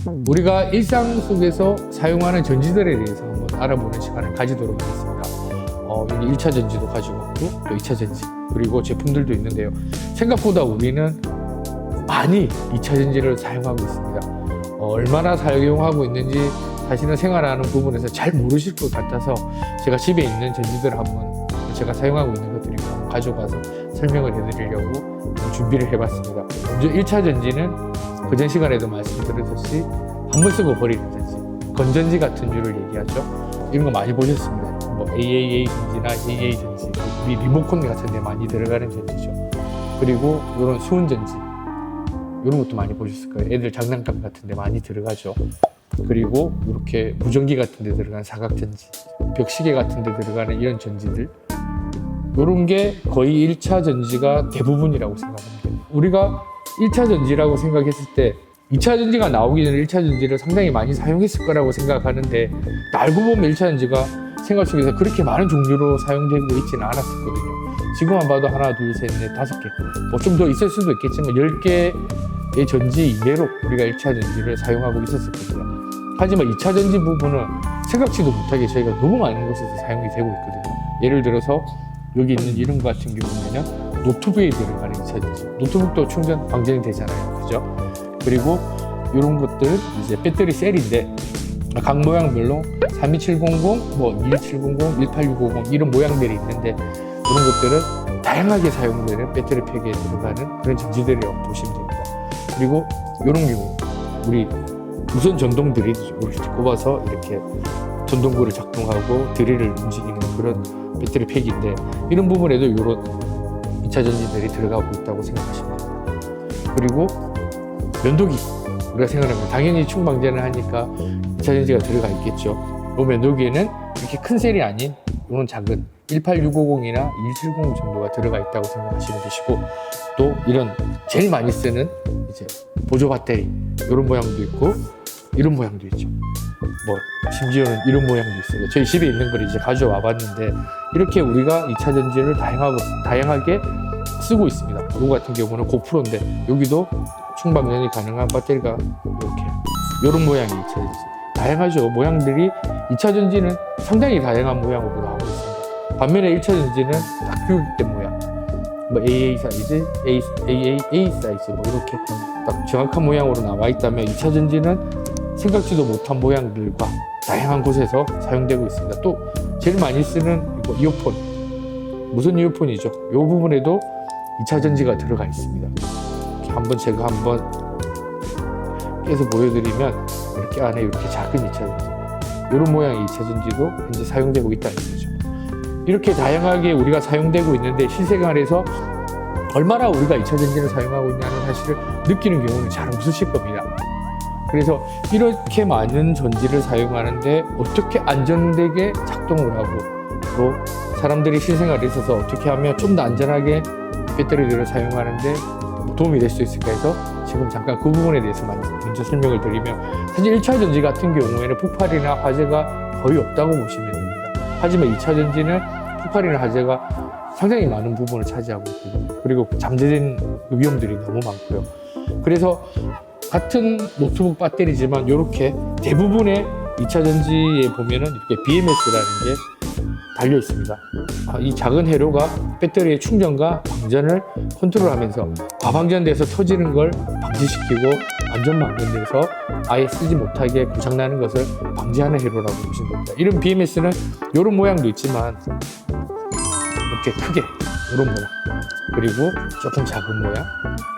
우리가 일상 속에서 사용하는 전지들에 대해서 한번 알아보는 시간을 가지도록 하겠습니다. 여기 1차 전지도 가지고 있고 또 2차 전지 그리고 제품들도 있는데요. 생각보다 우리는 많이 2차 전지를 사용하고 있습니다. 얼마나 사용하고 있는지 사실은 생활하는 부분에서 잘 모르실 것 같아서 제가 집에 있는 전지들을 한번 제가 사용하고 있는 것들을 한번 가져가서 설명을 해드리려고 준비를 해봤습니다. 먼저 1차 전지는 그전 시간에도 말씀드렸듯이 한 번 쓰고 버리는 전지, 건전지 같은 류를 얘기하죠. 이런 거 많이 보셨습니다. 뭐 AAA 전지나 AA 전지, 리모컨 같은 데 많이 들어가는 전지죠. 그리고 이런 수은 전지, 이런 것도 많이 보셨을 거예요. 애들 장난감 같은 데 많이 들어가죠. 그리고 이렇게 무전기 같은 데 들어가는 사각전지, 벽시계 같은 데 들어가는 이런 전지들, 이런 게 거의 1차 전지가 대부분이라고 생각합니다. 우리가 1차 전지라고 생각했을 때 2차 전지가 나오기 전에 1차 전지를 상당히 많이 사용했을 거라고 생각하는데 알고 보면 1차 전지가 생활 속에서 그렇게 많은 종류로 사용되고 있지는 않았었거든요. 지금만 봐도 하나, 둘, 셋, 넷, 5개 뭐 좀 더 있을 수도 있겠지만 10개의 전지 이내로 우리가 1차 전지를 사용하고 있었거든요. 하지만 2차 전지 부분은 생각지도 못하게 저희가 너무 많은 곳에서 사용이 되고 있거든요. 예를 들어서 여기 있는 이런 것 같은 경우에는 노트북에 들어가는 2차 전지, 노트북도 충전 방전이 되잖아요, 그죠? 그리고 이런 것들은 이제 배터리 셀인데 각 모양별로 32700, 뭐 21700, 18650 이런 모양들이 있는데 이런 것들은 다양하게 사용되는 배터리 팩에 들어가는 그런 전지들이라고 보시면 됩니다. 그리고 이런 경우 우리 무선 전동 드릴이죠. 이렇게 꼽아서 이렇게 전동구를 작동하고 드릴을 움직이는 그런 배터리 팩인데 이런 부분에도 이런 2차 전지들이 들어가고 있다고 생각하시면 됩니다. 그리고 면도기 우리가 생각하면 당연히 충방전을 하니까 2차 전지가 들어가 있겠죠. 이 면도기에는 이렇게 큰 셀이 아닌 이런 작은 18650이나 2170 정도가 들어가 있다고 생각하시면 되시고 또 이런 제일 많이 쓰는 이제 보조 배터리 이런 모양도 있고 이런 모양도 있죠. 뭐 심지어는 이런 모양도 있어요. 저희 집에 있는 걸 이제 가져와 봤는데 이렇게 우리가 2차 전지를 다양하게 쓰고 있습니다. 이거 같은 경우는 고프로인데 여기도 충방전이 가능한 배터리가 이렇게 이런 모양이 2차 전지 다양하죠. 모양들이 2차 전지는 상당히 다양한 모양으로 나오고 있습니다. 반면에 1차 전지는 딱 규격된 모양 뭐 AA 사이즈, AA 사이즈 뭐 이렇게 딱 정확한 모양으로 나와 있다면 2차 전지는 생각지도 못한 모양들과 다양한 곳에서 사용되고 있습니다. 또 제일 많이 쓰는 이거 이어폰, 무선 이어폰이죠. 이 부분에도 2차 전지가 들어가 있습니다. 제가 한번 깨서 보여드리면 이렇게 안에 이렇게 작은 2차 전지, 이런 모양의 2차 전지도 현재 사용되고 있다는 거죠. 이렇게 다양하게 우리가 사용되고 있는데 실생활에서 얼마나 우리가 2차 전지를 사용하고 있냐는 사실을 느끼는 경우는 잘 없으실 겁니다. 그래서 이렇게 많은 전지를 사용하는데 어떻게 안전되게 작동을 하고 또 사람들이 실생활에 있어서 어떻게 하면 좀 더 안전하게 배터리들을 사용하는데 도움이 될 수 있을까 해서 지금 잠깐 그 부분에 대해서 먼저 설명을 드리면 사실 1차 전지 같은 경우에는 폭발이나 화재가 거의 없다고 보시면 됩니다. 하지만 2차 전지는 폭발이나 화재가 상당히 많은 부분을 차지하고 있거든요. 그리고 잠재된 위험들이 너무 많고요. 그래서 같은 노트북 배터리지만 이렇게 대부분의 2차 전지에 보면은 이렇게 BMS라는 게 달려 있습니다. 이 작은 회로가 배터리의 충전과 방전을 컨트롤하면서 과방전돼서 터지는 걸 방지시키고 완전 방전돼서 아예 쓰지 못하게 고장나는 것을 방지하는 회로라고 보시면 됩니다. 이런 BMS는 이런 모양도 있지만 이렇게 크게 이런 모양 그리고 조금 작은 모양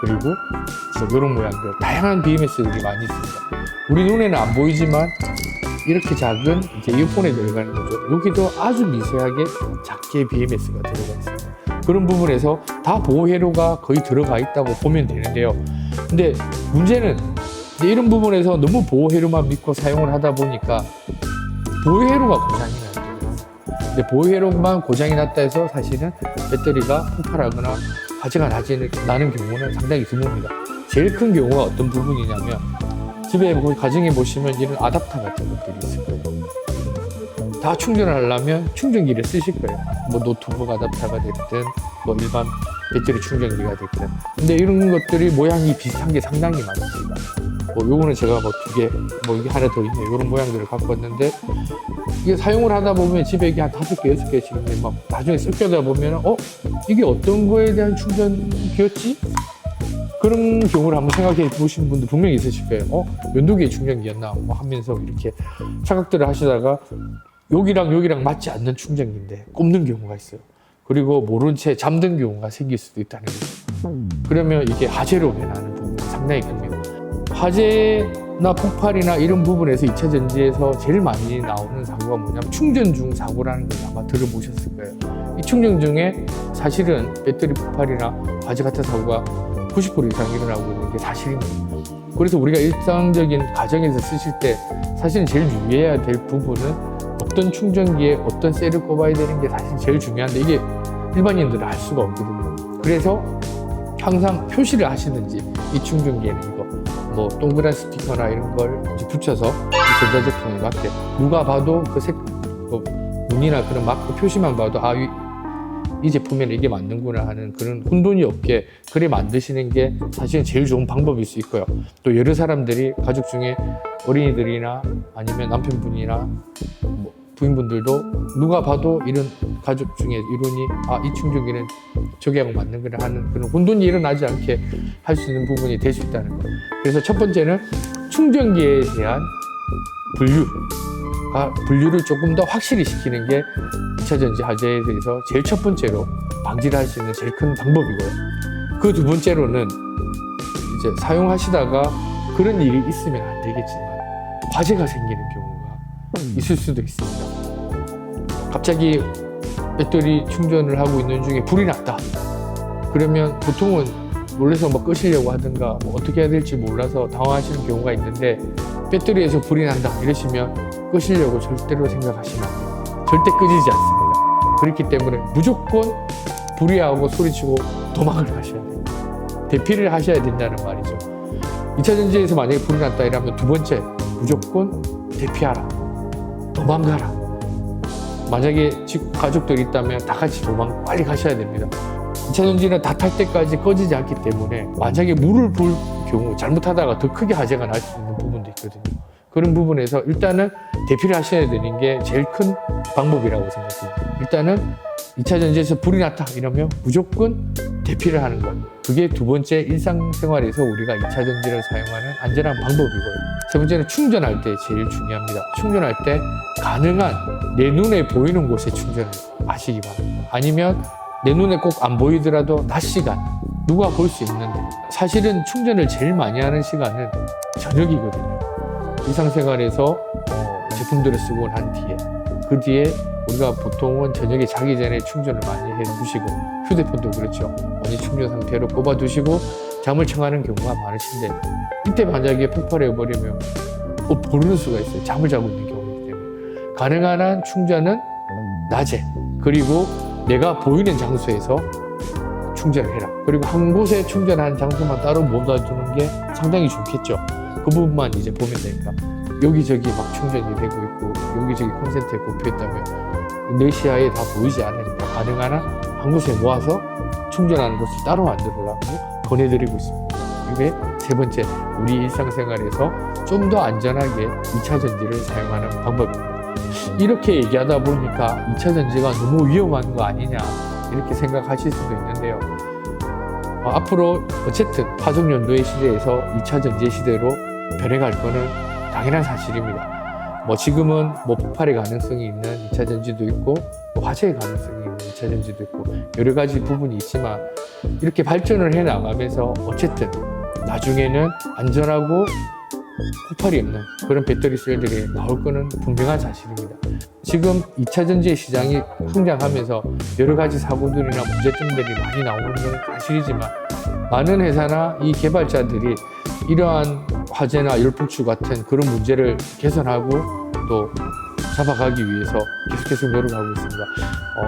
그리고 이런 모양들 다양한 BMS들이 많이 있습니다. 우리 눈에는 안 보이지만 이렇게 작은 이어폰에 들어가는 거죠. 여기도 아주 미세하게 작게 BMS가 들어가 있습니다. 그런 부분에서 다 보호 회로가 거의 들어가 있다고 보면 되는데요. 근데 문제는 이런 부분에서 너무 보호 회로만 믿고 사용을 하다 보니까 보호 회로가 고장이 나요. 근데 보호 회로만 고장이 났다 해서 사실은 배터리가 폭발하거나 화재가 나는 경우는 상당히 드뭅니다. 제일 큰 경우가 어떤 부분이냐면 집에 가정에 보시면 이런 아답터 같은 것들이 있을 거예요. 다 충전을 하려면 충전기를 쓰실 거예요. 뭐 노트북 아답터가 됐든 뭐 일반 배터리 충전기가 됐든. 근데 이런 것들이 모양이 비슷한 게 상당히 많습니다. 요거는 제가 뭐 2개, 뭐 이게 하나 더 있네. 요런 모양들을 갖고 왔는데, 이게 사용을 하다 보면 집에 이게 한 5개, 6개씩 있는데, 막 나중에 섞여다 보면, 이게 어떤 거에 대한 충전기였지? 그런 경우를 한번 생각해 보신 분도 분명히 있으실 거예요. 면도기의 충전기였나? 뭐 하면서 이렇게 착각들을 하시다가, 여기랑 맞지 않는 충전기인데 꼽는 경우가 있어요. 그리고 모른 채 잠든 경우가 생길 수도 있다는 거죠. 그러면 이게 화재로 변하는 부분이 상당히 큽니다. 화재나 폭발이나 이런 부분에서 2차 전지에서 제일 많이 나오는 사고가 뭐냐면 충전 중 사고라는 걸 아마 들어보셨을 거예요. 이 충전 중에 사실은 배터리 폭발이나 화재 같은 사고가 90% 이상 일어나고 있는 게 사실입니다. 그래서 우리가 일상적인 가정에서 쓰실 때 사실은 제일 유의해야 될 부분은 어떤 충전기에 어떤 셀을 꼽아야 되는 게 사실 제일 중요한데, 이게 일반인들은 알 수가 없거든요. 그래서 항상 표시를 하시든지, 이 충전기에는 이거 뭐 동그란 스티커나 이런 걸 붙여서 이 전자제품에 맞게, 누가 봐도 그 무늬나 그런 마크 표시만 봐도 이 제품에는 이게 맞는구나 하는 그런 혼돈이 없게 그래 만드시는 게 사실은 제일 좋은 방법일 수 있고요. 또 여러 사람들이 가족 중에 어린이들이나 아니면 남편분이나 뭐 부인분들도 누가 봐도 이런 가족 중에 이론이 이 충전기는 저기하고 맞는구나 하는 그런 혼돈이 일어나지 않게 할 수 있는 부분이 될 수 있다는 거. 그래서 첫 번째는 충전기에 대한 분류를 조금 더 확실히 시키는 게 2차 전지 화재에 대해서 제일 첫 번째로 방지를 할 수 있는 제일 큰 방법이고요. 그 두 번째로는 이제 사용하시다가 그런 일이 있으면 안 되겠지만 화재가 생기는 경우가 있을 수도 있습니다. 갑자기 배터리 충전을 하고 있는 중에 불이 났다. 그러면 보통은 놀라서 뭐 끄시려고 하든가 뭐 어떻게 해야 될지 몰라서 당황하시는 경우가 있는데, 배터리에서 불이 난다 이러시면 끄시려고 절대로 생각하시면 절대 끄지지 않습니다. 그렇기 때문에 무조건 불이하고 소리치고 도망을 가셔야 돼요. 대피를 하셔야 된다는 말이죠. 2차 전지에서 만약에 불이 났다 이러면 두 번째, 무조건 대피하라. 도망가라. 만약에 집 가족들이 있다면 다 같이 빨리 가셔야 됩니다. 2차 전지는 다 탈 때까지 꺼지지 않기 때문에 만약에 물을 부을 경우 잘못하다가 더 크게 화재가 날 수 있는 부분도 있거든요. 그런 부분에서 일단은 대피를 하셔야 되는 게 제일 큰 방법이라고 생각합니다. 일단은 2차 전지에서 불이 났다 이러면 무조건 대피를 하는 것. 그게 두 번째 일상생활에서 우리가 2차 전지를 사용하는 안전한 방법이고요. 세 번째는 충전할 때 제일 중요합니다. 충전할 때 가능한 내 눈에 보이는 곳에 충전을 하시기 바랍니다. 아니면 내 눈에 꼭 안 보이더라도 낮 시간 누가 볼 수 있는데, 사실은 충전을 제일 많이 하는 시간은 저녁이거든요. 일상생활에서 제품들을 쓰고 난 뒤에, 그 뒤에 우리가 보통은 저녁에 자기 전에 충전을 많이 해두시고, 휴대폰도 그렇죠. 많이 충전 상태로 꼽아두시고 잠을 청하는 경우가 많으신데, 이때 만약에 폭발해버리면 모르는 수가 있어요. 잠을 자고 있는 경우이기 때문에. 가능한 한 충전은 낮에, 그리고 내가 보이는 장소에서 충전을 해라. 그리고 한 곳에 충전한 장소만 따로 모아두는 게 상당히 좋겠죠. 그 부분만 이제 보면 되니까. 여기저기 막 충전이 되고 있고 여기저기 콘센트에 꼽혀있다면 내 시야에 다 보이지 않으니까 가능한 한 곳에 모아서 충전하는 곳을 따로 만들어라고 권해드리고 있습니다. 이게 세 번째, 우리 일상생활에서 좀 더 안전하게 2차 전지를 사용하는 방법입니다. 이렇게 얘기하다 보니까 2차 전지가 너무 위험한 거 아니냐 이렇게 생각하실 수도 있는데요. 앞으로 어쨌든 화석연료의 시대에서 2차 전지의 시대로 변해갈 거는 당연한 사실입니다. 지금은 폭발의 가능성이 있는 2차 전지도 있고 화재의 가능성이 있는 2차 전지도 있고 여러 가지 부분이 있지만, 이렇게 발전을 해 나가면서 어쨌든 나중에는 안전하고 폭발이 없는 그런 배터리 셀들이 나올 거는 분명한 사실입니다. 지금 2차 전지의 시장이 성장하면서 여러 가지 사고들이나 문제점들이 많이 나오는 건 사실이지만, 많은 회사나 이 개발자들이 이러한 화재나 열폭출 같은 그런 문제를 개선하고 또 잡아가기 위해서 계속해서 노력하고 있습니다.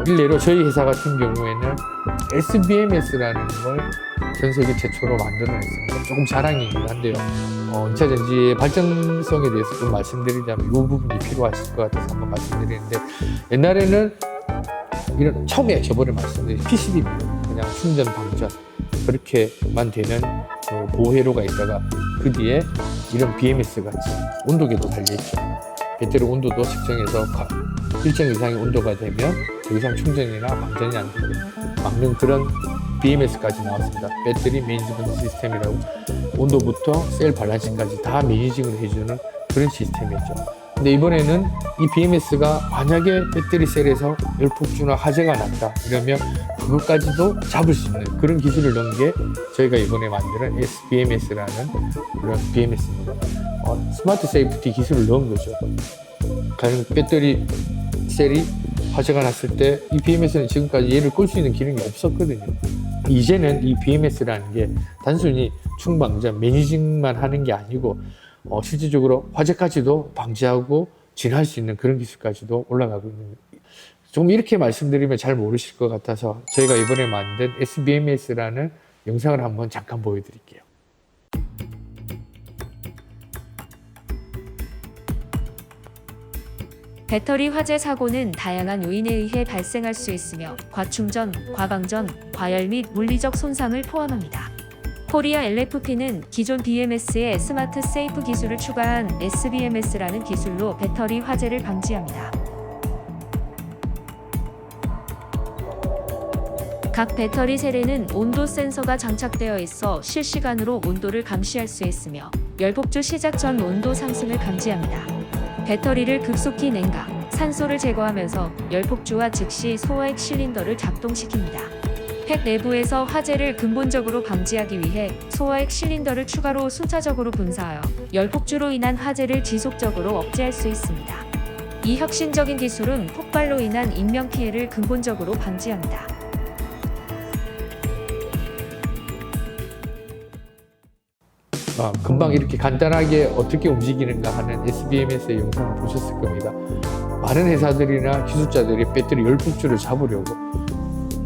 일례로 저희 회사 같은 경우에는 SBMS라는 걸 전 세계 최초로 만들어냈습니다. 조금 자랑이긴 한데요. 2차 전지의 발전성에 대해서 좀 말씀드리자면 이 부분이 필요하실 것 같아서 한번 말씀드리는데, 옛날에는 이런 처음에 저번에 말씀드린 PCB입니다. 그냥 충전 방전 그렇게만 되는 보호회로가 있다가 그 뒤에 이런 BMS 같이 온도계도 달려있죠. 배터리 온도도 측정해서 일정 이상의 온도가 되면 더 이상 충전이나 방전이 안 되게 막는 그런 BMS까지 나왔습니다. 배터리 매니지먼트 시스템이라고 온도부터 셀 밸런싱까지 다 매니징을 해주는 그런 시스템이었죠. 근데 이번에는 이 BMS가 만약에 배터리 셀에서 열폭주나 화재가 났다 이러면 그것까지도 잡을 수 있는 그런 기술을 넣은 게 저희가 이번에 만드는 SBMS라는 그런 BMS입니다. 스마트 세이프티 기술을 넣은 거죠. 과연 배터리 셀이 화재가 났을 때 이 BMS는 지금까지 얘를 끌 수 있는 기능이 없었거든요. 이제는 이 BMS라는 게 단순히 충방전, 매니징만 하는 게 아니고 실질적으로 화재까지도 방지하고 진화할 수 있는 그런 기술까지도 올라가고 있는 거예요. 좀 이렇게 말씀드리면 잘 모르실 것 같아서 저희가 이번에 만든 SBMS라는 영상을 한번 잠깐 보여드릴게요. 배터리 화재 사고는 다양한 요인에 의해 발생할 수 있으며 과충전, 과방전, 과열 및 물리적 손상을 포함합니다. 코리아 LFP는 기존 BMS에 스마트 세이프 기술을 추가한 SBMS라는 기술로 배터리 화재를 방지합니다. 각 배터리 셀에는 온도 센서가 장착되어 있어 실시간으로 온도를 감시할 수 있으며 열폭주 시작 전 온도 상승을 감지합니다. 배터리를 급속히 냉각, 산소를 제거하면서 열폭주와 즉시 소화액 실린더를 작동시킵니다. 팩 내부에서 화재를 근본적으로 방지하기 위해 소화액 실린더를 추가로 순차적으로 분사하여 열폭주로 인한 화재를 지속적으로 억제할 수 있습니다. 이 혁신적인 기술은 폭발로 인한 인명피해를 근본적으로 방지합니다. 금방 이렇게 간단하게 어떻게 움직이는가 하는 SBMS의 영상을 보셨을 겁니다. 많은 회사들이나 기술자들이 배터리 열폭주를 잡으려고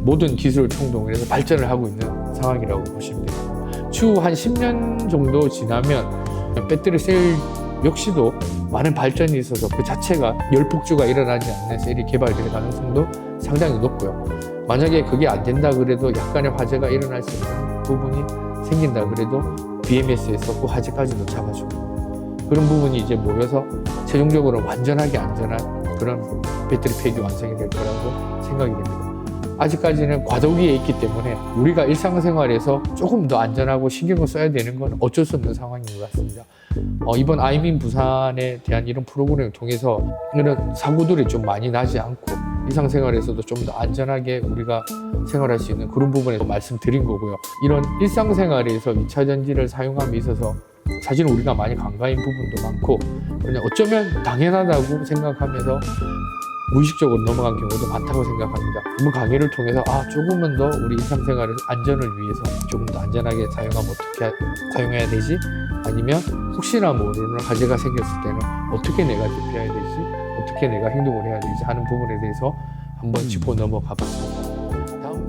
모든 기술을 총동원해서 발전을 하고 있는 상황이라고 보시면 됩니다. 추후 한 10년 정도 지나면 배터리 셀 역시도 많은 발전이 있어서 그 자체가 열폭주가 일어나지 않는 셀이 개발될 가능성도 상당히 높고요. 만약에 그게 안 된다 그래도 약간의 화재가 일어날 수 있는 부분이 생긴다 그래도 BMS에서 그 화재까지도 잡아주고 그런 부분이 이제 모여서 최종적으로 완전하게 안전한 그런 배터리 팩이 완성이 될 거라고 생각이 됩니다. 아직까지는 과도기에 있기 때문에 우리가 일상생활에서 조금 더 안전하고 신경을 써야 되는 건 어쩔 수 없는 상황인 것 같습니다. 이번 아이민 부산에 대한 이런 프로그램을 통해서 이런 사고들이 좀 많이 나지 않고 일상생활에서도 좀 더 안전하게 우리가 생활할 수 있는 그런 부분에서 말씀드린 거고요. 이런 일상생활에서 2차 전지를 사용함에 있어서 사실 우리가 많이 간과한 부분도 많고 그냥 어쩌면 당연하다고 생각하면서 무의식적으로 넘어간 경우도 많다고 생각합니다. 이번 강의를 통해서 조금은 더 우리 일상생활의 안전을 위해서 조금 더 안전하게 사용하면 어떻게 사용해야 되지? 아니면 혹시나 모르는 화재가 생겼을 때는 어떻게 내가 대피해야 되지? 어떻게 내가 행동을 해야 되지? 하는 부분에 대해서 한번 짚고 넘어가 봤습니다. 다음